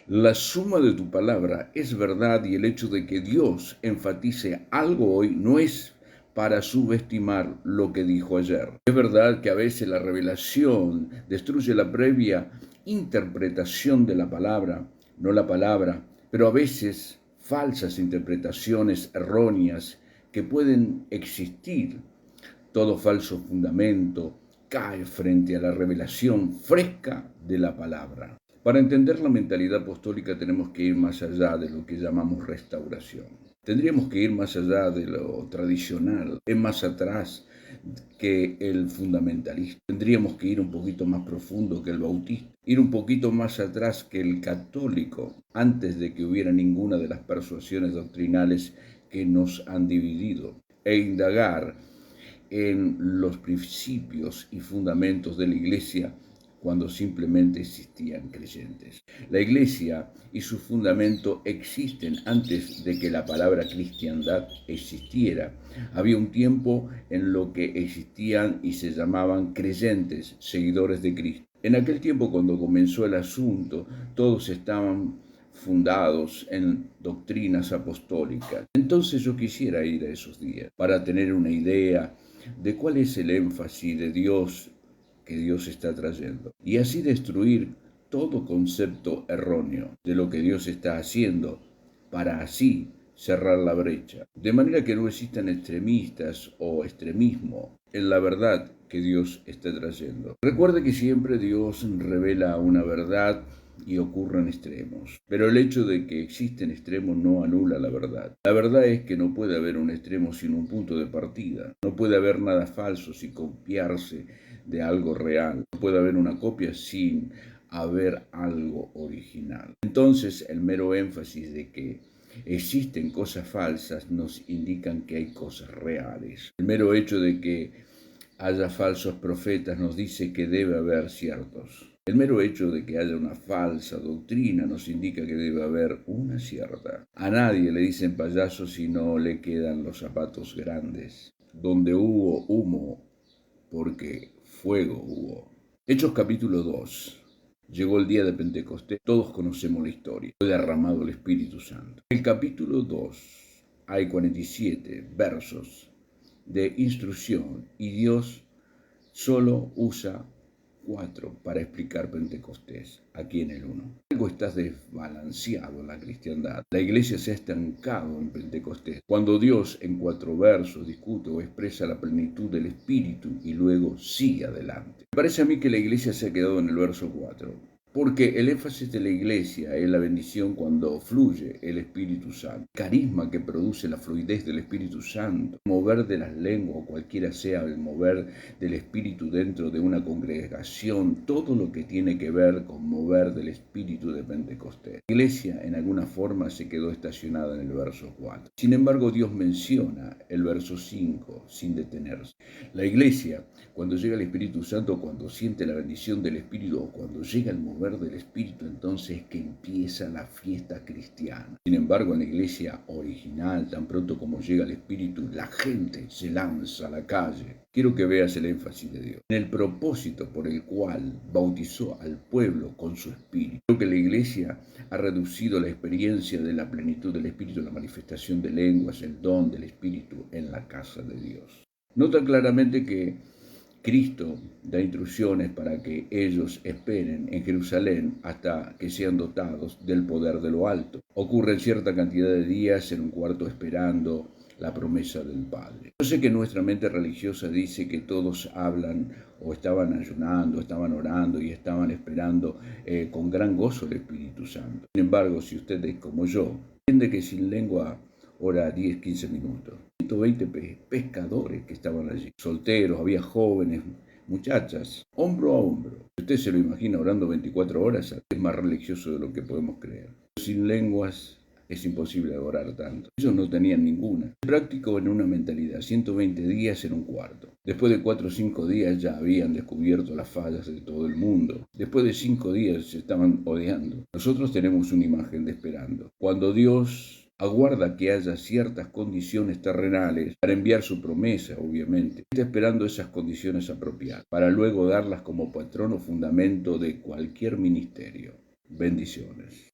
La suma de tu palabra es verdad y el hecho de que Dios enfatice algo hoy no es para subestimar lo que dijo ayer. Es verdad que a veces la revelación destruye la previa interpretación de la palabra, no la palabra, pero a veces falsas interpretaciones erróneas que pueden existir. Todo falso fundamento cae frente a la revelación fresca de la palabra. Para entender la mentalidad apostólica tenemos que ir más allá de lo que llamamos restauración. Tendríamos que ir más allá de lo tradicional, es más atrás que el fundamentalista. Tendríamos que ir un poquito más profundo que el bautista, ir un poquito más atrás que el católico, antes de que hubiera ninguna de las persuasiones doctrinales que nos han dividido, e indagar en los principios y fundamentos de la Iglesia cuando simplemente existían creyentes. La Iglesia y su fundamento existen antes de que la palabra cristiandad existiera. Había un tiempo en lo que existían y se llamaban creyentes, seguidores de Cristo. En aquel tiempo, cuando comenzó el asunto, todos estaban fundados en doctrinas apostólicas. Entonces yo quisiera ir a esos días para tener una idea de cuál es el énfasis de Dios que Dios está trayendo y así destruir todo concepto erróneo de lo que Dios está haciendo para así cerrar la brecha, de manera que no existan extremistas o extremismo en la verdad que Dios está trayendo. Recuerde que siempre Dios revela una verdad y ocurren extremos, pero el hecho de que existen extremos no anula la verdad. La verdad es que no puede haber un extremo sin un punto de partida, no puede haber nada falso sin copiarse de algo real, no puede haber una copia sin haber algo original. Entonces el mero énfasis de que existen cosas falsas nos indican que hay cosas reales. El mero hecho de que haya falsos profetas nos dice que debe haber ciertos. El mero hecho de que haya una falsa doctrina nos indica que debe haber una cierta. A nadie le dicen payaso si no le quedan los zapatos grandes. Donde hubo humo, porque fuego hubo. Hechos capítulo 2. Llegó el día de Pentecostés. Todos conocemos la historia. Fue derramado el Espíritu Santo. En el capítulo 2 hay 47 versos de instrucción y Dios solo usa 4 para explicar Pentecostés, aquí en el 1. Algo está desbalanceado en la cristiandad. La iglesia se ha estancado en Pentecostés, cuando Dios en 4 versos discute o expresa la plenitud del Espíritu y luego sigue adelante. Me parece a mí que la iglesia se ha quedado en el verso 4. Porque el énfasis de la iglesia es la bendición cuando fluye el Espíritu Santo. Carisma que produce la fluidez del Espíritu Santo. Mover de las lenguas o cualquiera sea el mover del Espíritu dentro de una congregación. Todo lo que tiene que ver con mover del Espíritu de Pentecostés. La iglesia en alguna forma se quedó estacionada en el verso 4. Sin embargo, Dios menciona el verso 5 sin detenerse. La iglesia, cuando llega el Espíritu Santo, cuando siente la bendición del Espíritu o cuando llega el mover del Espíritu, entonces que empieza la fiesta cristiana. Sin embargo, en la iglesia original, tan pronto como llega el Espíritu, la gente se lanza a la calle. Quiero que veas el énfasis de Dios en el propósito por el cual bautizó al pueblo con su Espíritu. Creo que la iglesia ha reducido la experiencia de la plenitud del Espíritu, la manifestación de lenguas, el don del Espíritu en la casa de Dios. Nota claramente que Cristo da instrucciones para que ellos esperen en Jerusalén hasta que sean dotados del poder de lo alto. Ocurren cierta cantidad de días en un cuarto esperando la promesa del Padre. Yo sé que nuestra mente religiosa dice que todos hablan o estaban ayunando, estaban orando y estaban esperando con gran gozo el Espíritu Santo. Sin embargo, si usted es como yo, entiende que sin lengua ora 10, 15 minutos. 120 pescadores que estaban allí, solteros, había jóvenes, muchachas, hombro a hombro. Usted se lo imagina orando 24 horas, es más religioso de lo que podemos creer. Sin lenguas es imposible orar tanto. Ellos no tenían ninguna. Práctico en una mentalidad, 120 días en un cuarto. Después de 4 o 5 días ya habían descubierto las fallas de todo el mundo. Después de 5 días se estaban odiando. Nosotros tenemos una imagen de esperando. Cuando Dios aguarda que haya ciertas condiciones terrenales para enviar su promesa, obviamente. Está esperando esas condiciones apropiadas para luego darlas como patrón o fundamento de cualquier ministerio. Bendiciones.